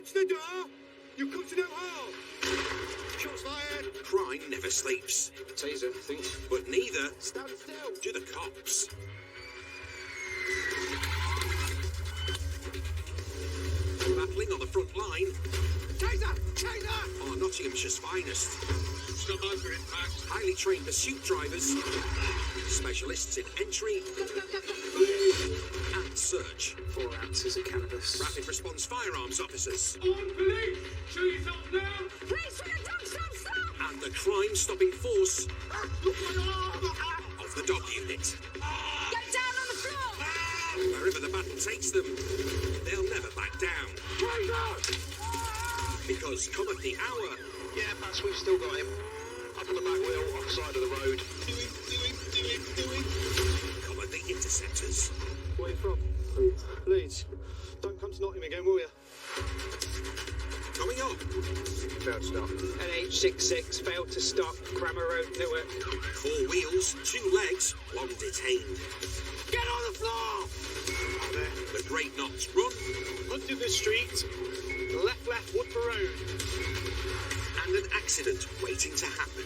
It's the door! You come to no harm! Shots fired! Crime never sleeps. Taser, I think. But neither Stand still! do the cops. Battling on the front line Taser! Taser! are Nottinghamshire's finest. Stop under impact. Highly trained pursuit drivers, specialists in entry and search, 4 ounces of cannabis. rapid response firearms officers, On police! Show yourself now! Police, we don't stop! and the crime-stopping force Look my arm! of the dog unit. Get down on the floor! Wherever the battle takes them, they'll never back down. Taser! Because come at the hour, Yeah, Bats, we've still got him. Up on the back wheel, offside of the road. Do it! come at the Interceptors. Where are you from? Leeds. Don't come to Nottingham again, will you? Coming up, Failed stop. NH66 failed to stop, Crammer Road, Newark. 4 wheels, 2 legs, 1 detained. Get on the floor! The Great Knots run, Onto the street. Left, Woodford Road. and an accident waiting to happen.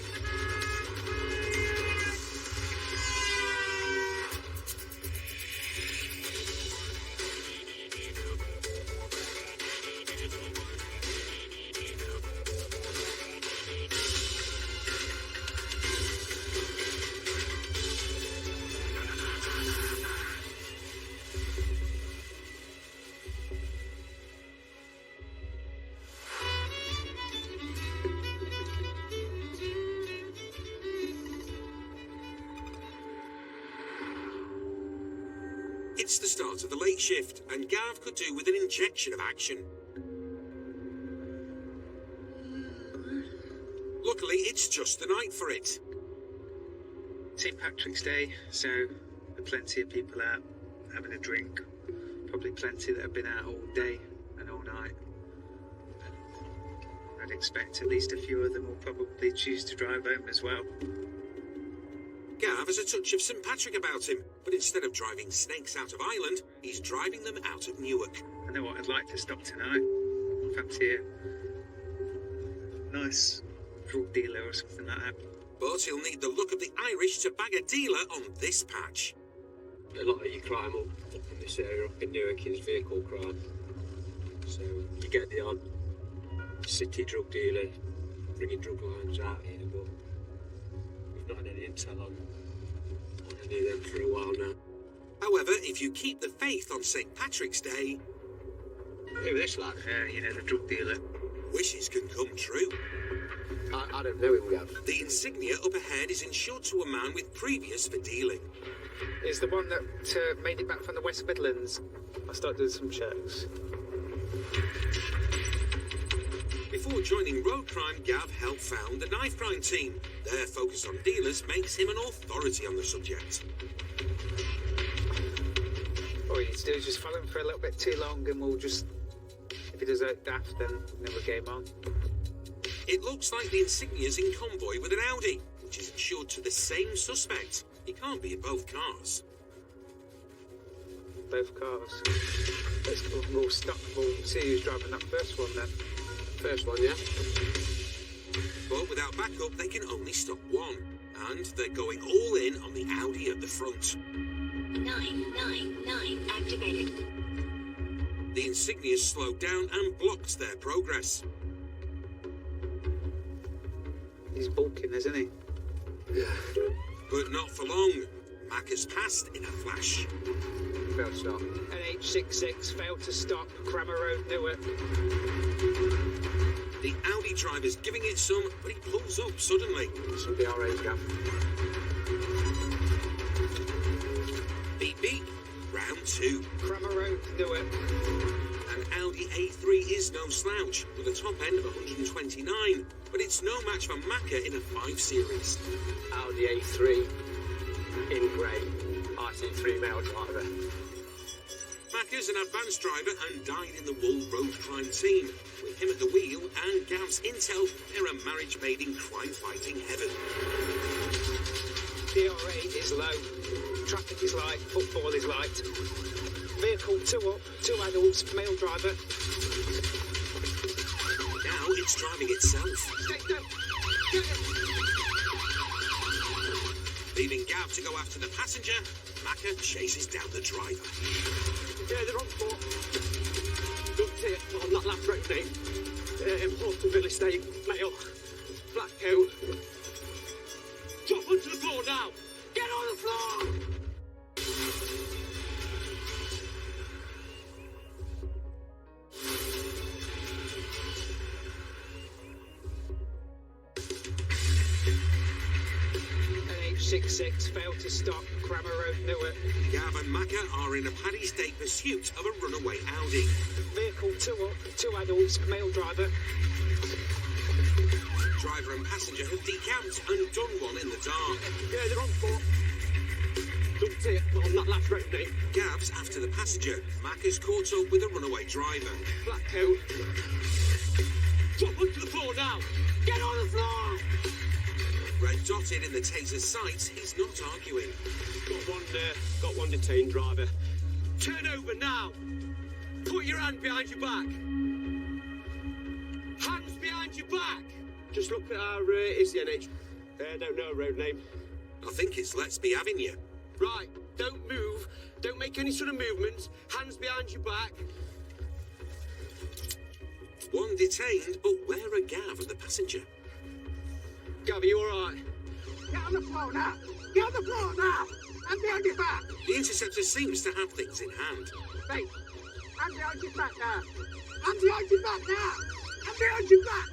It's the start of the late shift, and Gav could do with an injection of action. Luckily, it's just the night for it. St. Patrick's Day, so there are plenty of people out having a drink. Probably plenty that have been out all day and all night. I'd expect at least a few of them will probably choose to drive home as well. Gav has a touch of St. Patrick about him, but instead of driving snakes out of Ireland, he's driving them out of Newark. I know what I'd like to stop tonight. Fancy a nice drug dealer or something like that. But he'll need the look of the Irish to bag a dealer on this patch. A lot of your crime up in this area, up in Newark, is vehicle crime. So you get the odd city drug dealer bringing drug lines out here, but we've not had any intel on any of them for a while now. However, if you keep the faith on St. Patrick's Day, Who this lad? You know, the drug dealer. wishes can come true. I don't know him, Gav. The insignia up ahead is insured to a man with previous for dealing. Is the one that made it back from the West Midlands. I started doing some checks. Before joining road crime, Gav helped found the knife crime team. Their focus on dealers makes him an authority on the subject. All you need to do is just follow him for a little bit too long and we'll just... If he does that daft, then we'll game on. It looks like the insignia's in convoy with an Audi, which is insured to the same suspect. He can't be in both cars. Both cars. Let's go. We'll stop. We'll see who's driving that first one then. First one, yeah? But without backup, they can only stop one. And they're going all in on the Audi at the front. 999 activated. The insignia slowed down and blocked their progress. He's bulking, isn't he? But not for long. Mac has passed in a flash. Failed stop. NH66 failed to stop, Crammer Road, Newark. The Audi driver's giving it some, but he pulls up suddenly. Some DRAs, Gav. Beep beep. Round 2. Crammer Road, Newark. An Audi A3 is no slouch, with a top end of 129, but it's no match for Macca in a 5 Series. Audi A3 in grey. RT3 male driver. Macca's an advanced driver and died in the Wool road crime team. With him at the wheel and Gav's intel, they're a marriage made in crime-fighting heaven. DRA is low. Traffic is light. Football is light. Vehicle 2 up. 2 adults. Male driver. It's driving itself. Stay still. Get it. Leaving Gav to go after the passenger, Macca chases down the driver. Yeah, they're on spot. Looked it on that last road name. Porterville Estate, male, black coat. Drop onto the floor now. Get on the floor. NH66 failed to stop, Crammer Road, Newark. Gav and Macca are in a Paddy's Day pursuit of a runaway Audi. Vehicle 2 up, 2 adults, male driver. Driver and passenger have decamped and done one in the dark. Yeah, they're on spot. Looked it on that last road name. Gav's after the passenger. Macca's caught up with a runaway driver. Black coat. Drop onto the floor now. Get on the floor. Red dotted in the taser's sights, he's not arguing. Got one detained driver. Turn over now. Put your hand behind your back. Hands behind your back. Just look at our, it's the NH. Don't know a road name. I think it's Let's Be Having You. Right, don't move. Don't make any sort of movements. Hands behind your back. One detained, but where are Gav and the passenger? Gav, are you all right? Get on the floor now! Get on the floor now! And behind your back! The Interceptor seems to have things in hand. Mate, and behind your back now! And behind your back now! And behind your back!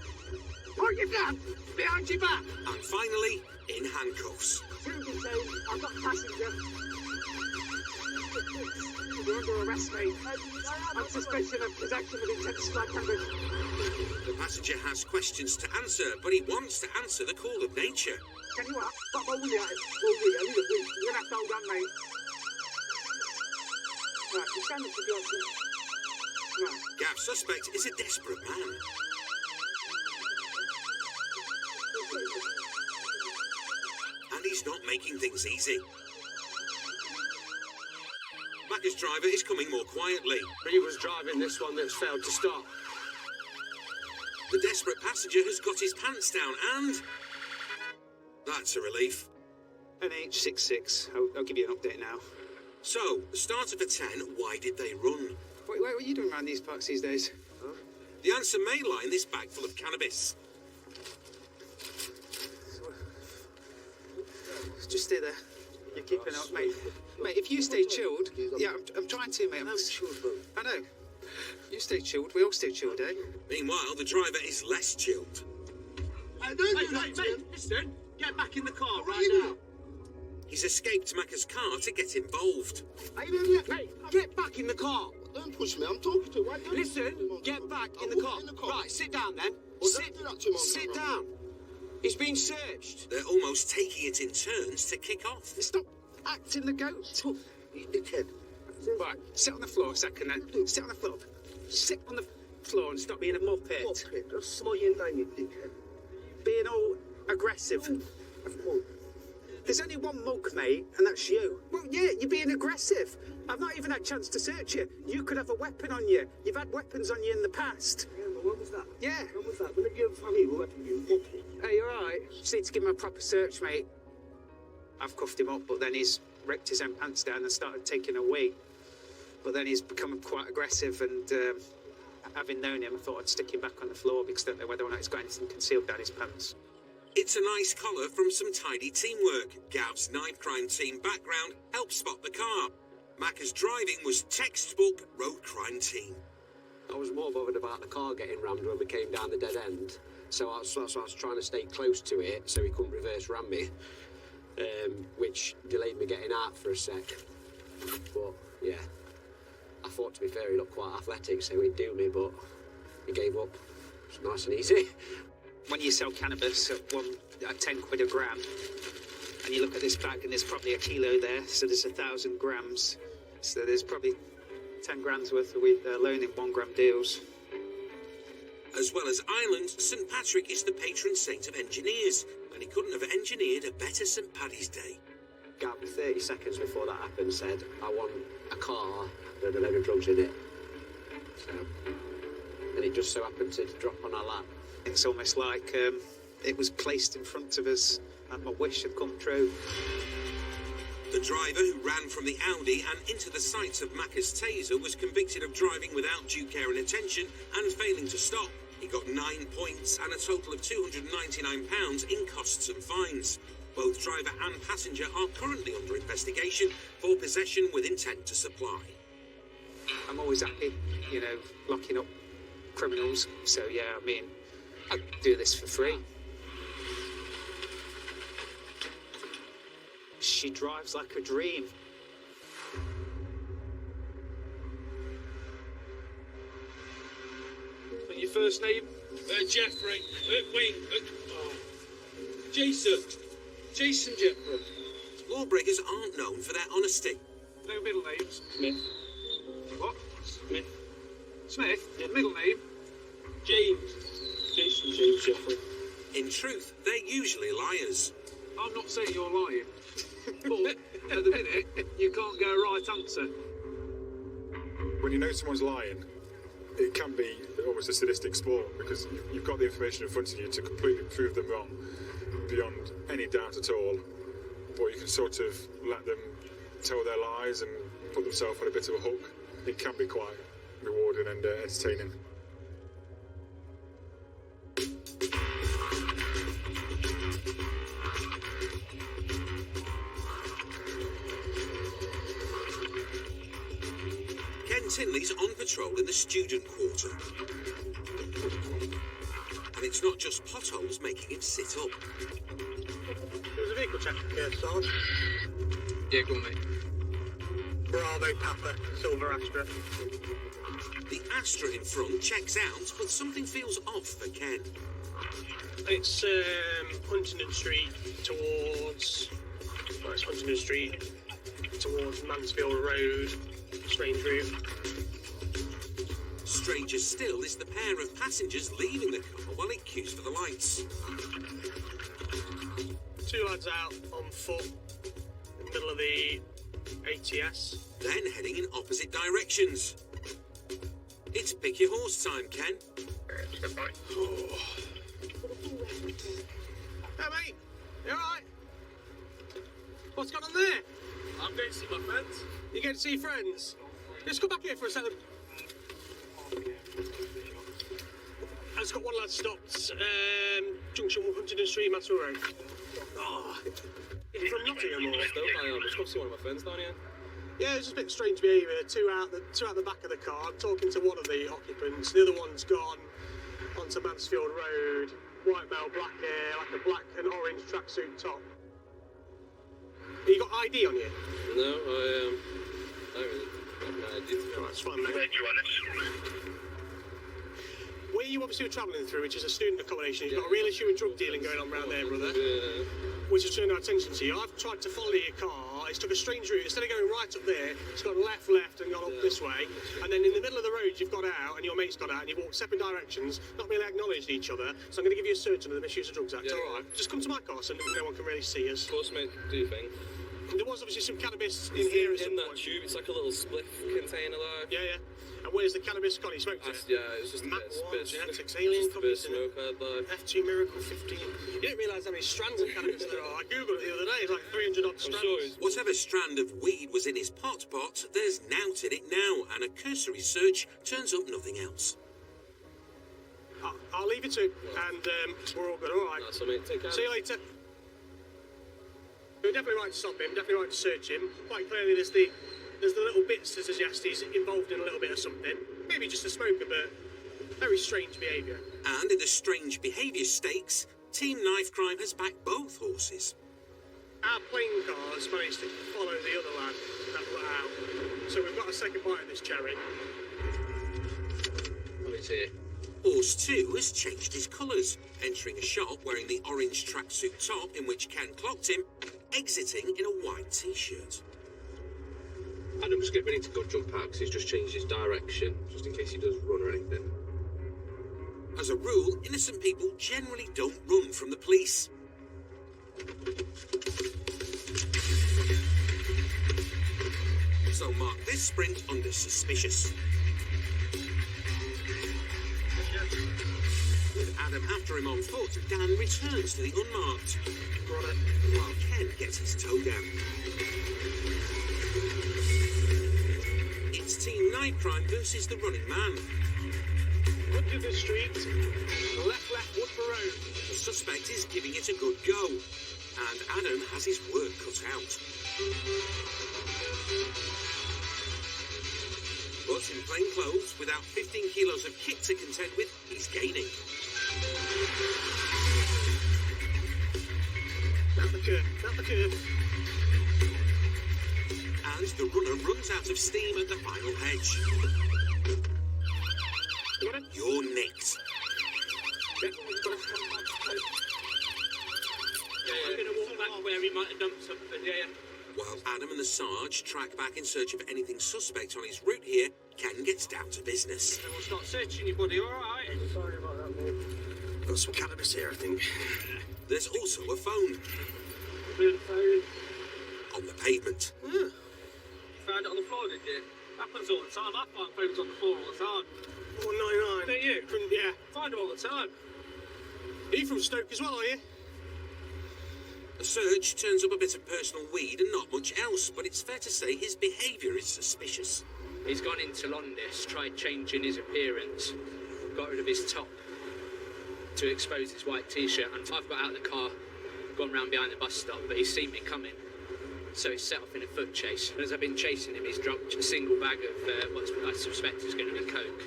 Put your gun behind your back! And finally, in handcuffs. 2 detained, I've got passenger. You're under arrest, mate. On suspicion of possession of intent to strike cameras. The passenger has questions to answer, but he wants to answer the call of nature. Tell you what, got my wheel at it. You're gonna have to hold on, mate. Right, you stand up to the answer. Right. Gav's suspect is a desperate man. And he's not making things easy. Macca's driver is coming more quietly. He was driving this one that's failed to stop. The desperate passenger has got his pants down and... that's a relief. NH66, I'll give you an update now. So, the start of a 10, why did they run? What are you doing around these parks these days? Huh? The answer may lie in this bag full of cannabis. Just stay there. You're keeping up, mate. Mate, if you stay chilled... Yeah, I'm trying to, mate. I know. You stay chilled, we all stay chilled, eh? Meanwhile, the driver is less chilled. Hey, listen, get back in the car right now. He's escaped Macca's car to get involved. Hey, get back in the car. Don't push me, I'm talking to you. Listen, get back in the car. Right, sit down then. Sit down. He's being searched. They're almost taking it in turns to kick off. Stop acting the goat. You dickhead. Right, sit on the floor a second then. Sit on the floor. Sit on the floor and stop being a muppet. Muppet, just slow your name, you dickhead. Being all aggressive. There's only one mug, mate, and that's you. Well, yeah, you're being aggressive. I've not even had a chance to search you. You could have a weapon on you. You've had weapons on you in the past. Yeah, but when was that? Yeah. When was that? When did you have a weapon, you muppet? Hey, you alright? Just need to give him a proper search, mate. I've cuffed him up, but then he's ripped his own pants down and started taking a wee. But then he's become quite aggressive, and having known him, I thought I'd stick him back on the floor because I don't know whether or not he's got anything concealed down his pants. It's a nice collar from some tidy teamwork. Gav's knife crime team background helped spot the car. Macca's driving was textbook road crime team. I was more bothered about the car getting rammed when we came down the dead end. So I was trying to stay close to it so he couldn't reverse ram me, which delayed me getting out for a sec. But, yeah, I thought, to be fair, he looked quite athletic, so he'd do me, but he gave up. It's nice and easy. When you sell cannabis at 10 quid a gram, and you look at this bag and there's probably a kilo there, so there's 1,000 grams. So there's probably 10 grams worth of weed alone in 1 gram deals. As well as Ireland, St Patrick is the patron saint of engineers, and he couldn't have engineered a better St Paddy's Day. Gav, 30 seconds before that happened, said, I want a car with a load of drugs in it. So, and it just so happened to drop on our lap. It's almost like it was placed in front of us and my wish had come true. The driver who ran from the Audi and into the sights of Macca's taser was convicted of driving without due care and attention and failing to stop. He got 9 points and a total of £299 in costs and fines. Both driver and passenger are currently under investigation for possession with intent to supply. I'm always happy, locking up criminals. So yeah, I mean, I'd do this for free. She drives like a dream. And your first name? Jeffrey. Jason. Jason Jeffrey. Lawbreakers aren't known for their honesty. No middle names? Smith. What? Smith. Smith? Yeah. Middle name? James. Jason James Jeffrey. In truth, they're usually liars. I'm not saying you're lying. But at the minute, you can't get a right answer. When you know someone's lying, it can be almost a sadistic sport because you've got the information in front of you to completely prove them wrong beyond any doubt at all. But you can sort of let them tell their lies and put themselves on a bit of a hook. It can be quite rewarding and entertaining. Ken Tinley's on patrol in the student quarter. And it's not just potholes making him sit up. There was a vehicle check here, Sarge. Yeah, go on, mate. Bravo Papa, Silver Astra. The Astra in front checks out, but something feels off for Ken. It's Huntingdon Street towards... Well, it's Huntingdon Street towards Mansfield Road. Strange route. Stranger still is the pair of passengers leaving the car while it queues for the lights. Two lads out on foot in the middle of the ATS. Then heading in opposite directions. It's pick your horse time, Ken. Hey mate, you alright? What's going on there? I'm going to see my friends. You get to see friends? Just come back here for a second. I just got one lad stopped, junction Huntingdon Street, Mansfield Road. Oh, is he from Nottingham or? I am. Just come see one of my friends down here. Yeah, it's just a bit strange behaviour. Two out the back of the car. I'm talking to one of the occupants. The other one's gone onto Mansfield Road. White male, black hair, like a black and orange tracksuit top. You got ID on you? No, I don't really have an idea. Oh, that's fine, mate. Where you obviously were travelling through, which is a student accommodation, you've got a real issue with drug dealing going on round there, brother. Yeah. Which has turned our attention to you. I've tried to follow your car. It's took a strange route. Instead of going right up there, it's gone left, and gone up this way. And then in the middle of the road, you've got out, and your mate's got out, and you've walked separate directions, not really acknowledged each other. So I'm going to give you a search under the Misuse of Drugs Act. Yeah, All right. Just come to my car so no one can really see us. Of course, mate, do your thing. There was obviously some cannabis in here at some In that point. tube, it's like a little spliff container there. Yeah. And where's the cannabis gone? He smoked it? Yeah, it was just Mac a 1, bit genetics, alien just a bit of copies, and smoke I had there. FT Miracle 15. You didn't realise how many strands of cannabis there are. I googled it the other day. It's like 300 odd strands. sure it's- Whatever strand of weed was in his pot, there's nought in it now, and a cursory search turns up nothing else. I'll leave you to, and we're all good. All right. That's all, mate. Take care. See you later. We're definitely right to stop him. Definitely right to search him. Quite clearly, there's the little bits to suggest he's involved in a little bit of something. Maybe just a smoker, but very strange behaviour. And in the strange behaviour stakes, Team Knife Crime has backed both horses. Our plane cars managed to follow the other lad that got out. So we've got a second bite of this cherry. Oh, it's here. Horse 2 has changed his colours, entering a shop wearing the orange tracksuit top in which Ken clocked him, exiting in a white t-shirt. Adam's getting ready to go jump out because he's just changed his direction, just in case he does run or anything. As a rule, innocent people generally don't run from the police. So mark this sprint under suspicious. With Adam after him on foot, Dan returns to the unmarked, while Ken gets his toe down. It's Team Knife Crime versus the running man. Wood the street, left, Woodford Road. The suspect is giving it a good go, and Adam has his work cut out. But in plain clothes, without 15 kilos of kit to contend with, he's gaining. Down the curve. And the runner runs out of steam at the final hedge. You're nicked. I'm going to walk back where he might have dumped something, yeah. While Adam and the Sarge track back in search of anything suspect on his route here, Ken gets down to business. So we'll start searching your body, all right? Sorry about that, mate. Got some cannabis here, I think. There's also a phone on the pavement. Found it on the floor, did you? Happens all the time. I find phones on the floor all the time. 199. Don't you? Yeah. Find them all the time. Are you from Stoke as well, are you? The search turns up a bit of personal weed and not much else, but it's fair to say his behaviour is suspicious. He's gone into Londis, tried changing his appearance, got rid of his top to expose his white t-shirt, and I've got out of the car, gone round behind the bus stop, but he's seen me coming. So he's set off in a foot chase. And as I've been chasing him, he's dropped a single bag of what I suspect is going to be coke.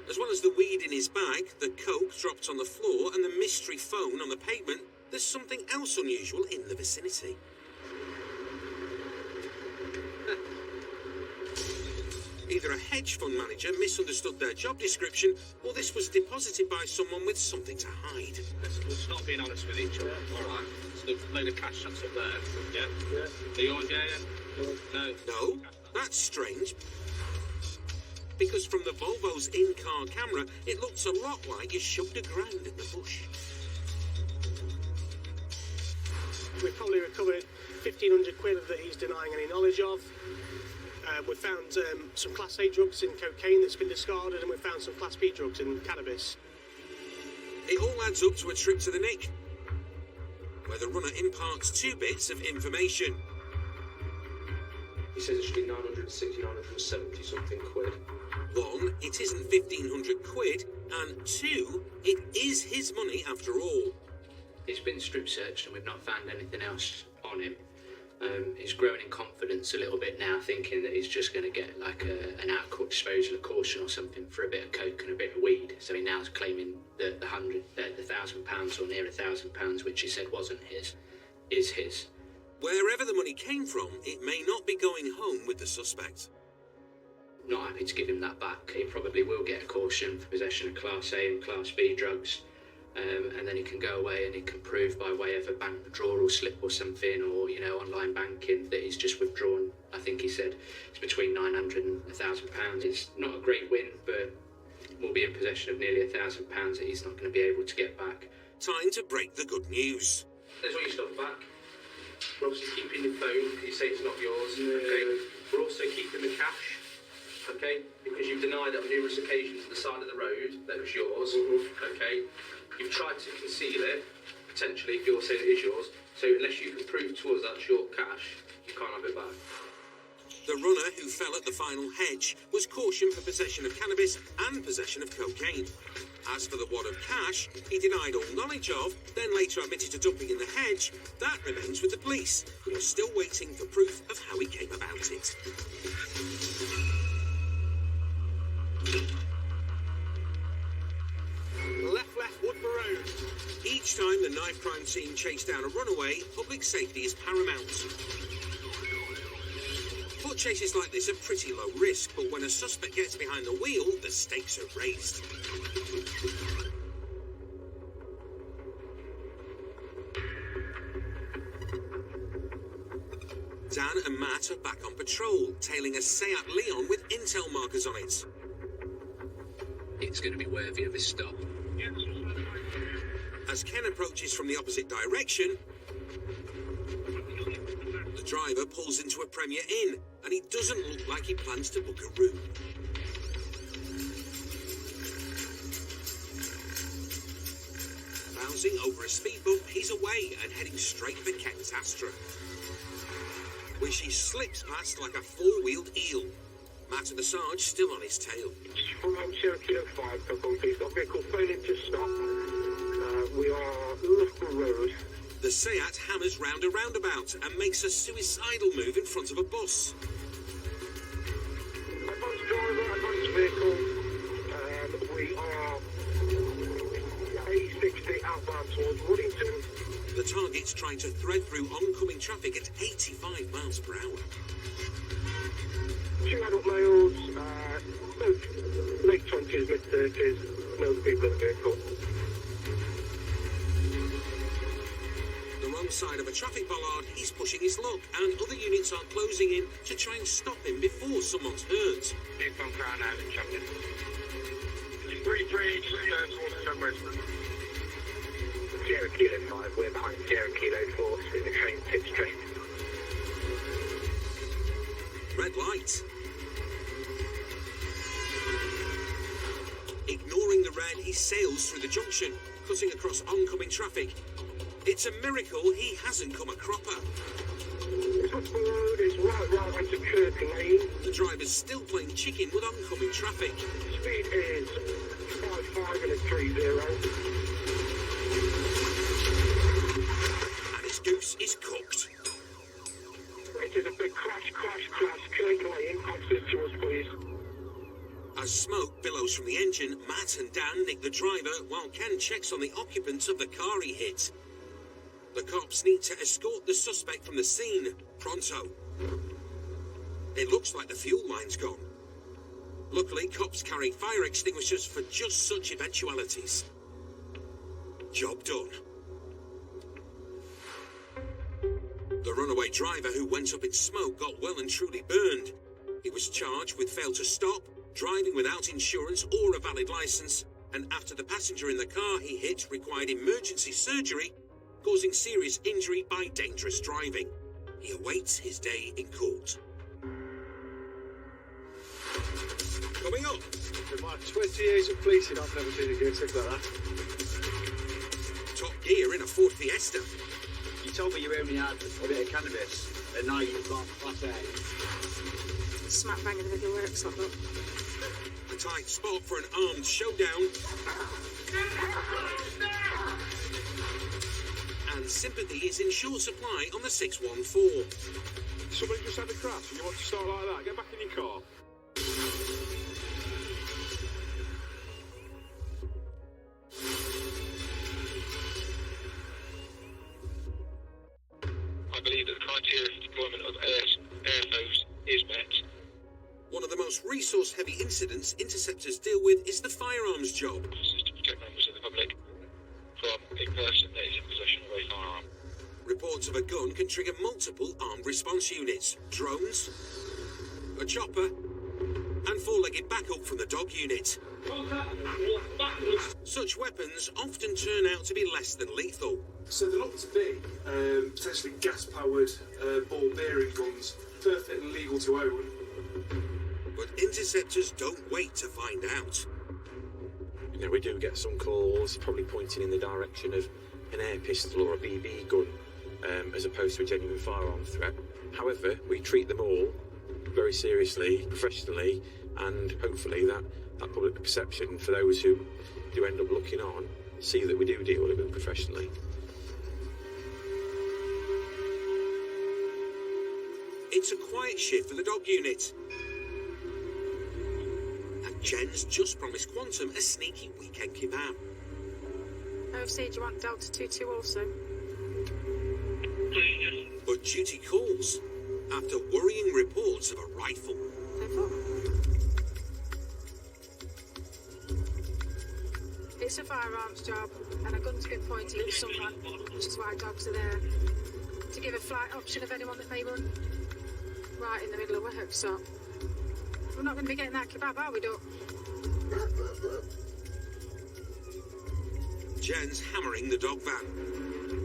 As well as the weed in his bag, the coke dropped on the floor, and the mystery phone on the pavement, there's something else unusual in the vicinity. Either a hedge fund manager misunderstood their job description, or this was deposited by someone with something to hide. Let's not being honest with each other. All right. So the load of cash that's up there. Yeah. Are you on? Yeah. No. No, that's strange. Because from the Volvo's in-car camera, it looks a lot like you shoved a ground in the bush. We've probably recovered 1,500 quid that he's denying any knowledge of. We've found some Class A drugs in cocaine that's been discarded, and we've found some Class B drugs in cannabis. It all adds up to a trip to the Nick, where the runner imparts 2 bits of information. He says it should be 960, 970 something quid. 1, it isn't 1,500 quid, and 2, it is his money after all. He's been strip searched and we've not found anything else on him. He's growing in confidence a little bit now, thinking that he's just going to get like an out-of-court disposal of caution or something for a bit of coke and a bit of weed. So he now is claiming that the £1,000 or near £1,000, which he said wasn't his, is his. Wherever the money came from, it may not be going home with the suspect. Not happy to give him that back. He probably will get a caution for possession of Class A and Class B drugs. And then he can go away and he can prove by way of a bank withdrawal slip or something, or, you know, online banking, that he's just withdrawn. I think he said it's between £900 and £1,000. It's not a great win, but we'll be in possession of nearly £1,000 that he's not going to be able to get back. Time to break the good news. There's all your stuff back. We're obviously keeping your phone, because you say it's not yours. Okay. We're also keeping the cash. Okay, because you've denied on numerous occasions at the side of the road that it was yours. Okay. You've tried to conceal it, potentially, if you're saying it is yours. So unless you can prove to us that's your cash, you can't have it back. The runner who fell at the final hedge was cautioned for possession of cannabis and possession of cocaine. As for the wad of cash he denied all knowledge of, then later admitted to dumping in the hedge, that remains with the police, who are still waiting for proof of how he came about it. Left, Woodford Road. Each time the knife crime team chase down a runaway, public safety is paramount. Foot chases like this are pretty low risk, but when a suspect gets behind the wheel, the stakes are raised. Dan and Matt are back on patrol, tailing a Seat Leon with intel markers on it. It's going to be worthy of a stop. As Ken approaches from the opposite direction, the driver pulls into a Premier Inn, and he doesn't look like he plans to book a room. crossing over a speed bump, he's away and heading straight for Kent's Astra, which he slips past like a four-wheeled eel. Matt and the Sarge still on his tail. From Sierra Kilo 5, Coco, please. Got vehicle failing to stop. We are Liverpool Road. The Seat hammers round a roundabout and makes a suicidal move in front of a bus. Advanced driver, advanced vehicle. We are A60 outbound towards Woodington. The target's trying to thread through oncoming traffic at 85 miles per hour. 2 adult males, both late 20s, mid 30s, know the people in the vehicle. The wrong side of a traffic bollard, he's pushing his luck, and other units are closing in to try and stop him before someone's hurt. Eastbound Crown Island, champion. 3-3, just towards Sunwest. Sierra Kilo 5, we're behind Sierra Kilo 4, in the train pit straight. Red light. Ignoring the red, he sails through the junction, cutting across oncoming traffic. It's a miracle he hasn't come a cropper. Top road is right onto Kirk Lane. The driver's still playing chicken with oncoming traffic. Speed is 55 and a 30. And his goose is cooked. It is a big crash. Kirk Lane, access to us, please. As smoke billows from the engine, Matt and Dan nick the driver while Ken checks on the occupants of the car he hit. The cops need to escort the suspect from the scene pronto. It looks like the fuel line's gone. Luckily, cops carry fire extinguishers for just such eventualities. Job done. The runaway driver who went up in smoke got well and truly burned. He was charged with fail to stop, driving without insurance or a valid license, and after the passenger in the car he hit required emergency surgery, causing serious injury by dangerous driving. He awaits his day in court. Coming up. In my 20 years of policing, I've never seen a gear tick like that. Top gear in a Ford Fiesta. You told me you only had a bit of cannabis, and now you've got Class A. Smack bang in the middle of works like that. A tight spot for an armed showdown. And sympathy is in short supply on the 614. Somebody just had a crash and you want to start like that? Get back in your car. I believe that the criteria for deployment of airfoes is met. One of the most resource-heavy incidents Interceptors deal with is the firearms job. This is to protect members of the public from a person that is in possession of a firearm. Reports of a gun can trigger multiple armed response units, drones, a chopper, and four-legged backup from the dog unit. Such weapons often turn out to be less than lethal. So they're looked to be potentially gas-powered ball bearing guns, perfectly legal to own. But Interceptors don't wait to find out. You know, we do get some calls probably pointing in the direction of an air pistol or a BB gun, as opposed to a genuine firearm threat. However, we treat them all very seriously, professionally, and hopefully that public perception for those who do end up looking on see that we do deal with them professionally. It's a quiet shift for the dog unit. And Jen's just promised Quantum a sneaky weekend kebab. OFC, do you want Delta 22 also? But duty calls after worrying reports of a rifle. It's a firearms job, and a gun's been pointed at someone, which is why dogs are there. To give a flight option of anyone that may run right in the middle of work, so we're not going to be getting that kebab, are we, Doc? Jen's hammering the dog van.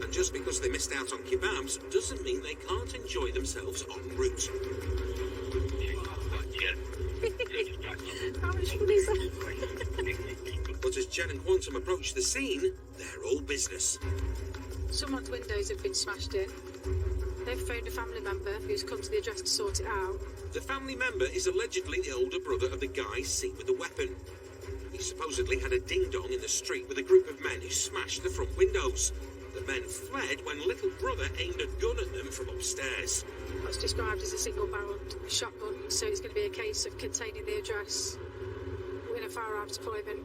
And just because they missed out on kebabs doesn't mean they can't enjoy themselves en route. How much fun is that? But as Jen and Quantum approach the scene, they're all business. Someone's windows have been smashed in. They've phoned a family member who's come to the address to sort it out. The family member is allegedly the older brother of the guy seen with the weapon. He supposedly had a ding-dong in the street with a group of men who smashed the front windows. The men fled when little brother aimed a gun at them from upstairs. What's described as a single-barreled shotgun, so it's going to be a case of containing the address in a firearms deployment.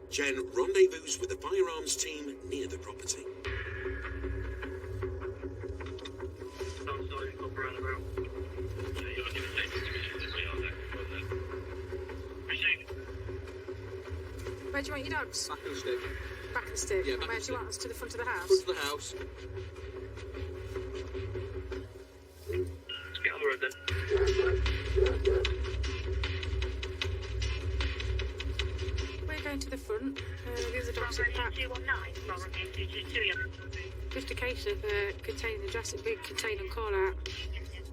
Jen rendezvous with the firearms team near the property. Where do you want your dogs? Back of the stick. Back of the stick? Yeah, And back where of do the you want us? To the front of the house? Front of the house. Let's get on the road then. We're going to the front. The other dogs are back. 219, Just a case of containing the address. It'd be contain and call out.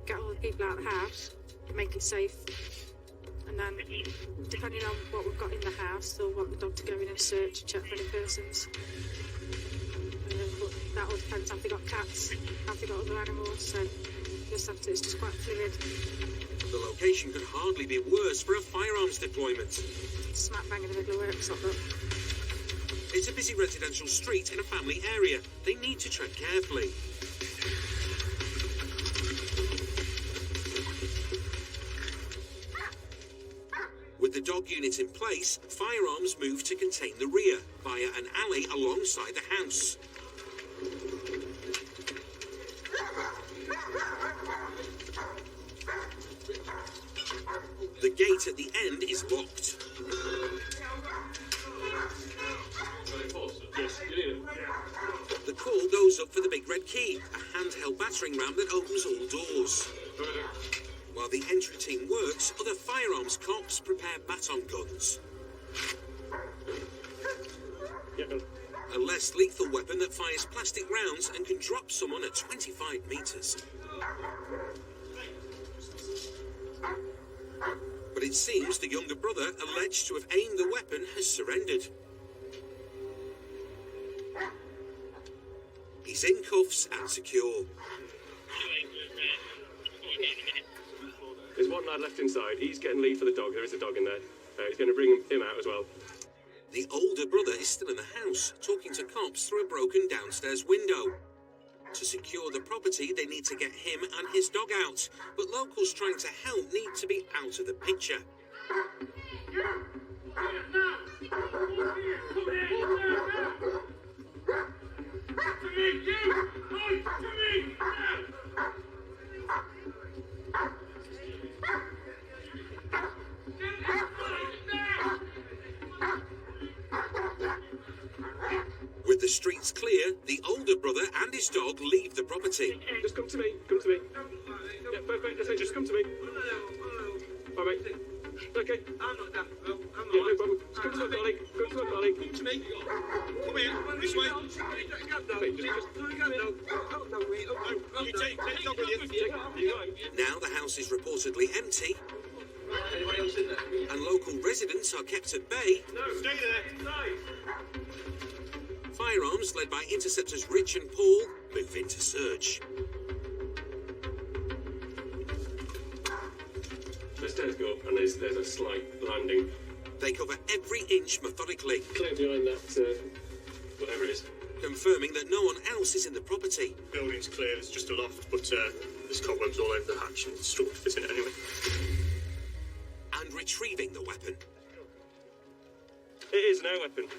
Get all the people out of the house. Make it safe. And then, depending on what we've got in the house, they'll want the dog to go in and search and check for any persons. But that all depends. Have they got cats? Have they got other animals? So just have to, it's just quite fluid. The location could hardly be worse for a firearms deployment. Smack bang in the middle of workshop, look. It's a busy residential street in a family area. They need to tread carefully. With the dog unit in place, firearms move to contain the rear via an alley alongside the house. The gate at the end is locked. The call goes up for the big red key, a handheld battering ram that opens all doors. While the entry team works, other firearms cops prepare baton guns. A less lethal weapon that fires plastic rounds and can drop someone at 25 metres. But it seems the younger brother, alleged to have aimed the weapon, has surrendered. He's in cuffs and secure. There's one lad left inside. He's getting lead for the dog. There is a dog in there. He's going to bring him out as well. The older brother is still in the house, talking to cops through a broken downstairs window. To secure the property, they need to get him and his dog out, but locals trying to help need to be out of the picture. With the streets clear, the older brother and his dog leave the property. Just come to me. Come to me. Yeah, perfect. That's it. Just come to me. All right, mate. Okay. I'm not that. Yeah, no problem. Just come to my colleague. Come to my colleague. Come to me. Come here. This way. Now the house is reportedly empty. Anybody else in there? And local residents are kept at bay. No, stay there. Firearms, led by Interceptors Rich and Paul, move into search. The stairs go up and there's a slight landing. They cover every inch methodically. Clear behind that, whatever it is. Confirming that no one else is in the property. Building's clear, it's just a loft, but there's cobwebs all over the hatch and it's struggled to fit in it anyway. And retrieving the weapon. It is an air weapon.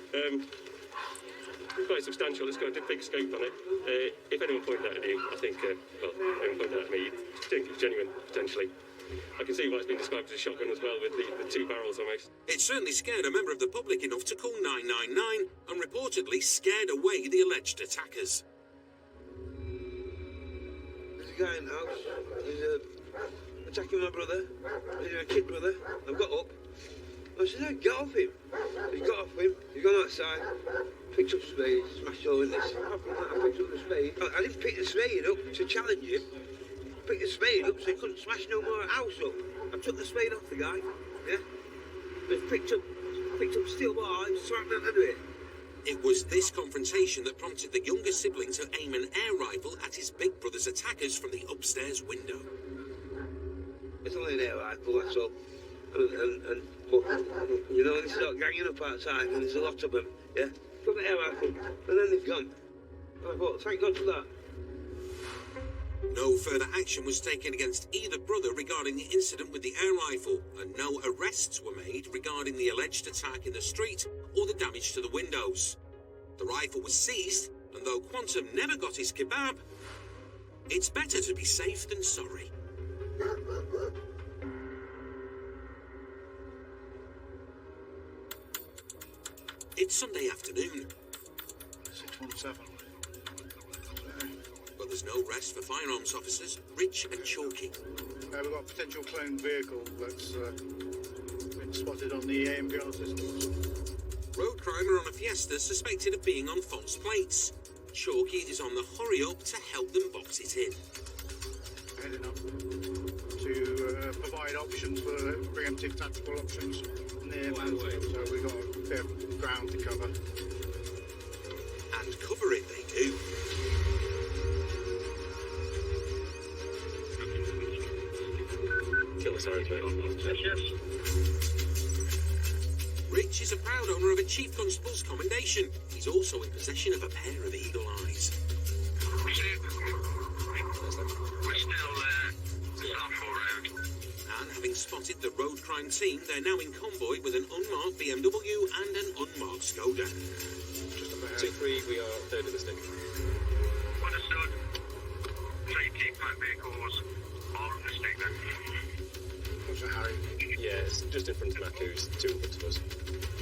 Quite substantial. It's got a big scope on it. If anyone pointed that at you, I think, anyone pointed that at me, you'd think it's genuine, potentially. I can see why it's been described as a shotgun as well, with the two barrels almost. It certainly scared a member of the public enough to call 999 and reportedly scared away the alleged attackers. There's a guy in the house. He's attacking my brother. He's a kid brother. I've got up. I said, hey, get off him. He got off him. He's gone outside. Picked up spade, smashed all in this. I picked up the spade. I didn't pick the spade up to challenge him. Picked the spade up so he couldn't smash no more house up. I took the spade off the guy. Yeah. They've picked up steel bar and slammed it into it. It was this confrontation that prompted the younger sibling to aim an air rifle at his big brother's attackers from the upstairs window. It's only an air rifle, that's all. And but, you know, they start ganging up outside, and there's a lot of them, yeah? Got the air rifle, and then they've gone. And I thought, thank God for that. No further action was taken against either brother regarding the incident with the air rifle, and no arrests were made regarding the alleged attack in the street or the damage to the windows. The rifle was seized, and though Quantum never got his kebab, it's better to be safe than sorry. It's Sunday afternoon. 617. But there's no rest for firearms officers, Rich and Chalky. We've got a potential cloned vehicle that's been spotted on the AMPR systems. Road crimer on a Fiesta suspected of being on false plates. Chalky is on the hurry up to help them box it in. Heading up to provide options for preemptive tactical options near Mansfield, so we've got a bit of ground to cover. And cover it they do. Kill the sirens, mate. Yes. Rich is a proud owner of a Chief Constable's commendation. He's also in possession of a pair of eagle eyes. We're still Southall Road. And having spotted the road crime team, they're now in convoy with an unmarked BMW and an unmarked Skoda. Just about 2-3, we are third of the stick. Understood. So you keep my vehicles on the stick then? What's a Harry? Yeah, it's just in front of Maku's, 2 in front of us.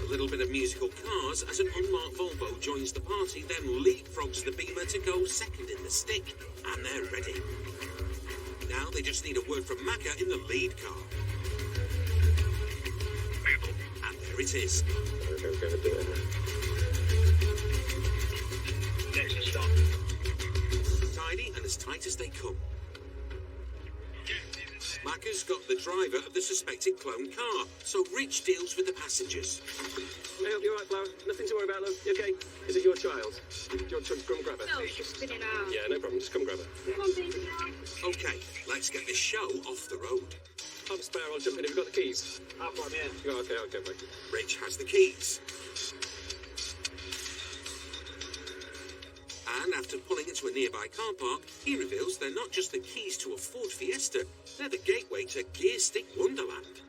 A little bit of musical cars as an unmarked Volvo joins the party, then leapfrogs the Beamer to go second in the stick, and they're ready. Now they just need a word from Macca in the lead car. And there it is. Next stop. Tidy and as tight as they come. Macca's got the driver of the suspected clone car, so Rich deals with the passengers. I hope you're right, Flower. Nothing to worry about, love. You okay? Is it your child? Do you want to come and grab her? No, she's spinning out. Yeah, no problem. Just come grab her. Come on, baby. Okay, let's get this show off the road. I'm spare. I'll jump in. Have you got the keys? I've got them, yeah. Oh, okay, I'll go back. Rich has the keys. And after pulling into a nearby car park, he reveals they're not just the keys to a Ford Fiesta, they're the gateway to Gear Stick Wonderland.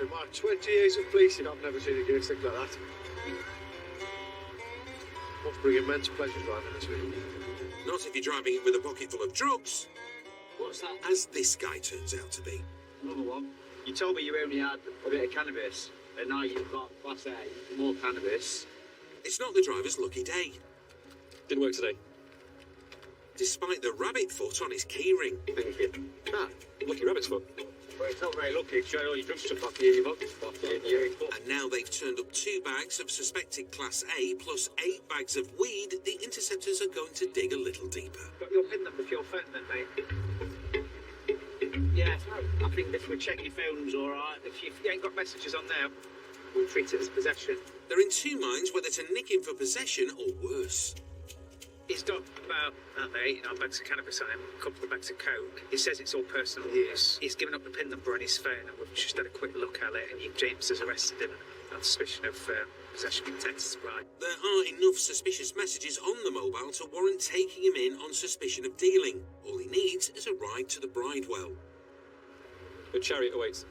In my 20 years of policing, I've never seen a gear stick like that. What's bringing men's pleasure driving this week? Not if you're driving it with a pocket full of drugs. What's that? As this guy turns out to be. Another one. You told me you only had a bit of cannabis, and now you've got Class A, more cannabis. It's not the driver's lucky day. Didn't work today. Despite the rabbit foot on his keyring. Ah, lucky rabbit's foot. Well, it's not very lucky. Showing all your drug stuff off you in your pocket. And now they've turned up 2 bags of suspected Class A plus 8 bags of weed. The Interceptors are going to dig a little deeper. Got your PIN number for your phone then, mate? Yeah, I think if we check your phone's alright. If you ain't got messages on there, we'll treat it as possession. They're in 2 minds whether to nick him for possession or worse. He's got about 8 bags of cannabis on him, a couple of bags of coke. He says it's all personal use. He's given up the PIN number on his phone, and we've just had a quick look at it, and James has arrested him on suspicion of possession of intent to supply. There are enough suspicious messages on the mobile to warrant taking him in on suspicion of dealing. All he needs is a ride to the Bridewell. The chariot awaits.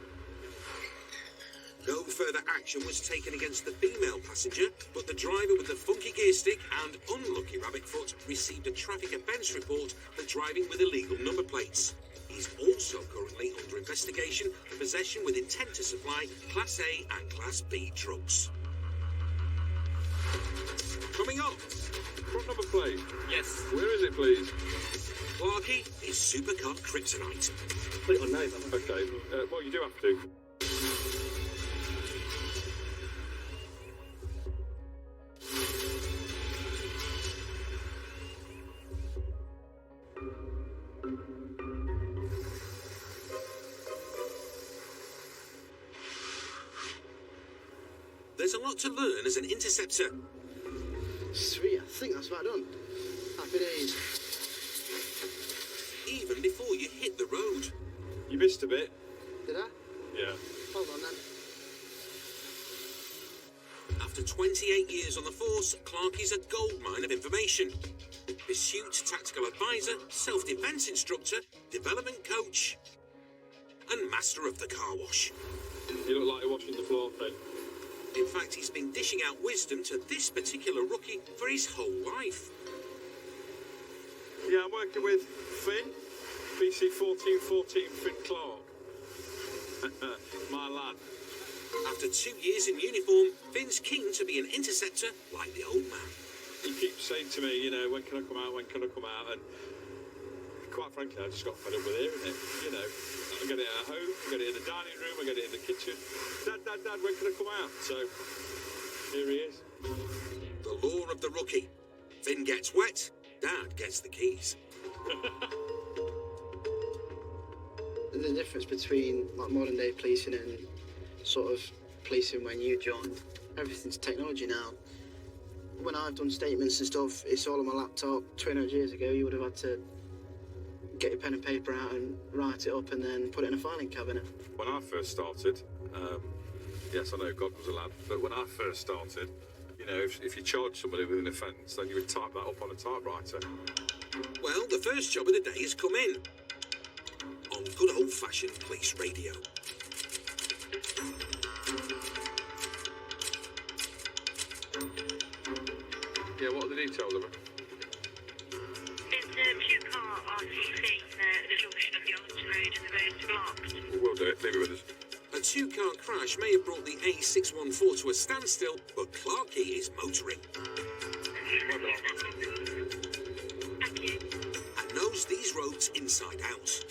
No further action was taken against the female passenger, but the driver with the funky gear stick and unlucky rabbit foot received a traffic offence report for driving with illegal number plates. He's also currently under investigation for possession with intent to supply Class A and Class B drugs. Coming up. What number plate? Yes. Where is it, please? Clarky is supercar kryptonite. Put it on name. Okay, well, you do have to. there's a lot to learn as an interceptor. Sweet, I think that's about done. Happy days. Even before you hit the road. You missed a bit. Did I? Yeah. Hold on then. After 28 years on the force, Clark is a goldmine of information. Pursuit tactical advisor, self-defense instructor, development coach, and master of the car wash. You look like you're washing the floor, Finn. In fact, he's been dishing out wisdom to this particular rookie for his whole life. Yeah, I'm working with Finn, PC 1414 Finn Clark. My lad. After 2 years in uniform, Finn's keen to be an interceptor like the old man. He keeps saying to me, you know, when can I come out, when can I come out? And quite frankly, I just got fed up with hearing it. You know, I get it at home, I get it in the dining room, I get it in the kitchen. Dad, when can I come out? So, here he is. The law of the rookie. Finn gets wet, Dad gets the keys. The difference between like modern day policing and sort of policing when you joined, everything's technology now. When I've done statements and stuff, it's all on my laptop. 200 years ago, you would have had to get your pen and paper out and write it up and then put it in a filing cabinet. When I first started, yes, I know God was a lad, but when I first started, you know, if you charge somebody with an offence, then you would type that up on a typewriter. Well, the first job of the day has come in. On good old-fashioned police radio. Yeah, what are the details of it? There's a 2-car RCC at the junction of the Orange Road and the road's blocked. We'll do it, leave it with us. A 2-car crash may have brought the A614 to a standstill, but Clarkey is motoring. Thank you. And knows these roads inside out.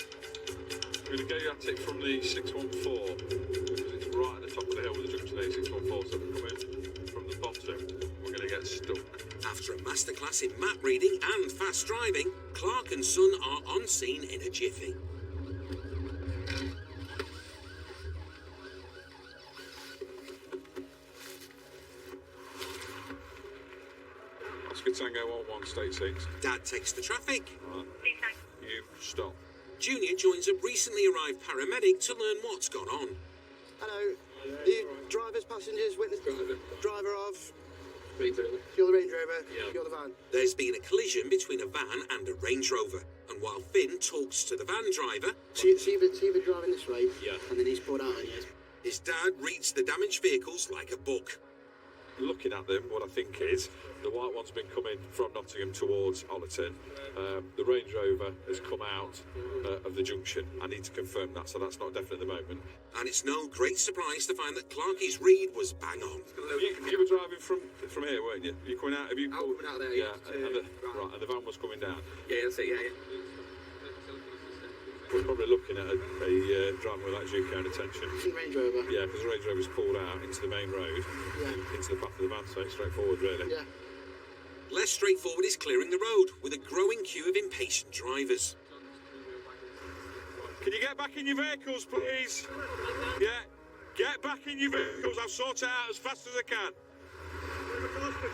We're going to go at it from the 614, because it's right at the top of the hill with the junction A614, so if we come in from the bottom, we're going to get stuck. After a masterclass in map reading and fast driving, Clark and Son are on scene in a jiffy. Oscar Tango 11, state 6. Dad takes the traffic. Right. You stop. Junior joins a recently arrived paramedic to learn what's gone on. Hello. You drivers, passengers, witness, driver of... Range Rover. You're the Range Rover, Yeah. you're the van. There's been a collision between a van and a Range Rover, and while Finn talks to the van driver... So you've been driving this way, Yeah. and then he's pulled out on you. His dad reads the damaged vehicles like a book. Looking at them, what I think is the white one's been coming from Nottingham towards Ollerton. The Range Rover has come out of the junction. I need to confirm that, so that's not definite at the moment. And it's no great surprise to find that Clarkey's read was bang on. You were driving from here, weren't you? You coming out? Have you? Coming out there, yeah. Right, and the van was coming down. Yeah, that's it, yeah. We're probably looking at a driver with that due care and attention. Range Rover? Yeah, because the Range Rover's pulled out into the main road, into the back of the van, so it's straightforward, really. Yeah. Less straightforward is clearing the road, with a growing queue of impatient drivers. Can you get back in your vehicles, please? Yeah, get back in your vehicles. I'll sort it out as fast as I can.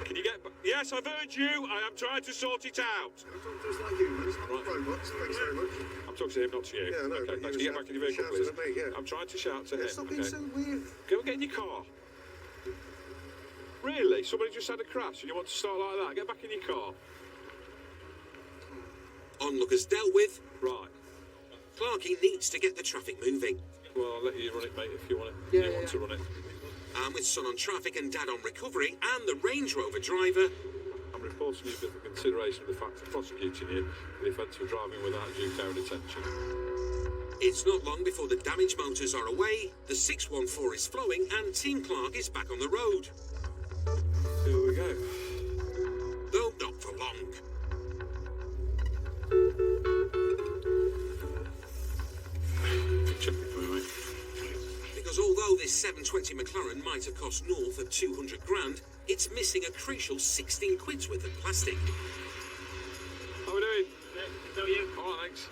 Can you get back? Yes, I've heard you. I am trying to sort it out. Just like humans, not robots. Thanks very much. I'm talking to him, not to you. Yeah, no, okay, but thanks. Can you get back in your vehicle, please? I'm trying to shout to him. Stop being so weird. Go and get in your car. Really? Somebody just had a crash and you want to start like that? Get back in your car. Onlookers dealt with. Right. Clarkey needs to get the traffic moving. Well, I'll let you run it, mate, if you want it. Yeah, you want to run it. And with Son on traffic and Dad on recovery, and the Range Rover driver... I'm reporting you for consideration of the fact of prosecuting you for the offence of driving without due care and attention. It's not long before the damaged motors are away, the 614 is flowing, and Team Clark is back on the road. Here we go. Though not for long. Check it for me, mate. Because although this 720 McLaren might have cost north of 200 grand, it's missing a crucial 16 quid's worth of plastic. How are we doing? How are you? All right, thanks.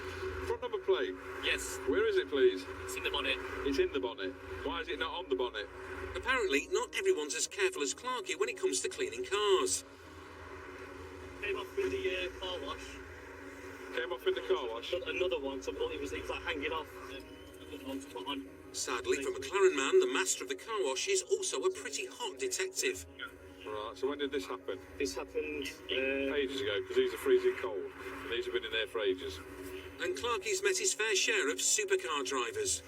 Front number plate? Yes. Where is it, please? It's in the bonnet. It's in the bonnet. Why is it not on the bonnet? Apparently, not everyone's as careful as Clarky when it comes to cleaning cars. Came off with the car wash. Came off in the car wash? Another one, so I thought he was like hanging off. On. Sadly, for McLaren Man, the master of the car wash is also a pretty hot detective. Right, so when did this happen? This happened... ages ago, because these are freezing cold. And these have been in there for ages. And Clarky's met his fair share of supercar drivers.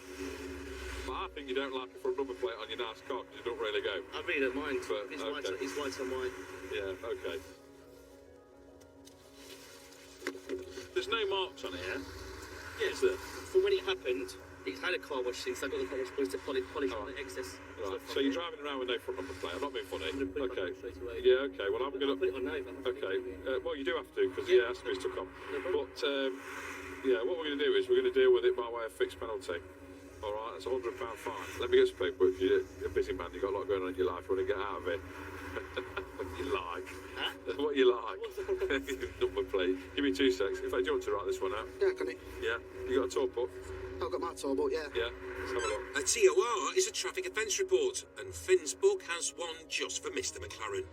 But I think you don't like a front number plate on your nice car, because you don't really go. I really don't mind. But, It's white on white. Yeah, okay. There's no marks on it, yeah? Yeah, Is there? From when it happened, he's had a car wash since I got the car wash supposed to polish on the excess. Right, so you're driving around with no front number plate. I'm not being funny. Okay. Straight away. Yeah, okay. Well, I'm going to... Put it on now. Okay. Well, you do have to, because, yeah, it has to be stuck on. But, yeah, what we're going to do is we're going to deal with it by way of fixed penalty. All right, that's a £100 fine. Let me get some paperwork. You're a busy man. You've got a lot going on in your life. You want to get out of it. What you like. Huh? What you like. Number plate. Give me 2 seconds. In fact, do you want to write this one out? Yeah, can you? Yeah. You got a tour book? I've got my tour book, yeah. Yeah. Let's have a look. A TOR is a traffic offence report, and Finn's book has one just for Mr. McLaren.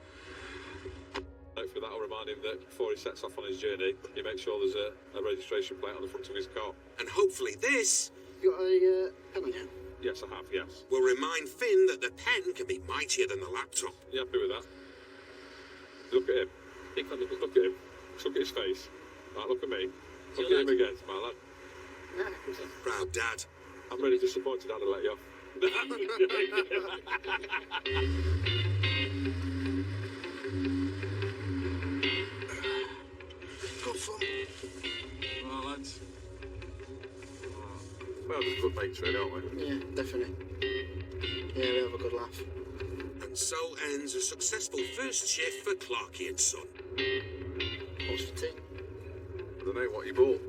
Hopefully that'll remind him that before he sets off on his journey, he makes sure there's a registration plate on the front of his car. And hopefully this... You got a pen on you? Yes, I have, yes. Will remind Finn that the pen can be mightier than the laptop. You happy with that? Look at him. Look at him. Look at his face. Right, look at me. Look at him again, my lad. Proud dad. I'm really disappointed I'd have let you off. Good fun. Well, lads. Well, just good mates, really, aren't we? Yeah, definitely. Yeah, we have a good laugh. And so ends a successful first shift for Clarky and Son. What's the tea? I don't know what you bought.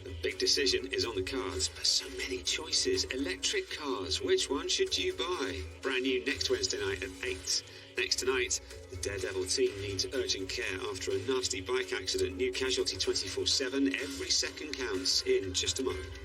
The big decision is on the cards, but so many choices. Electric cars, which one should you buy? Brand new next Wednesday night at 8. Next tonight, the Daredevil team needs urgent care after a nasty bike accident. New casualty 24/7. Every second counts in just a moment.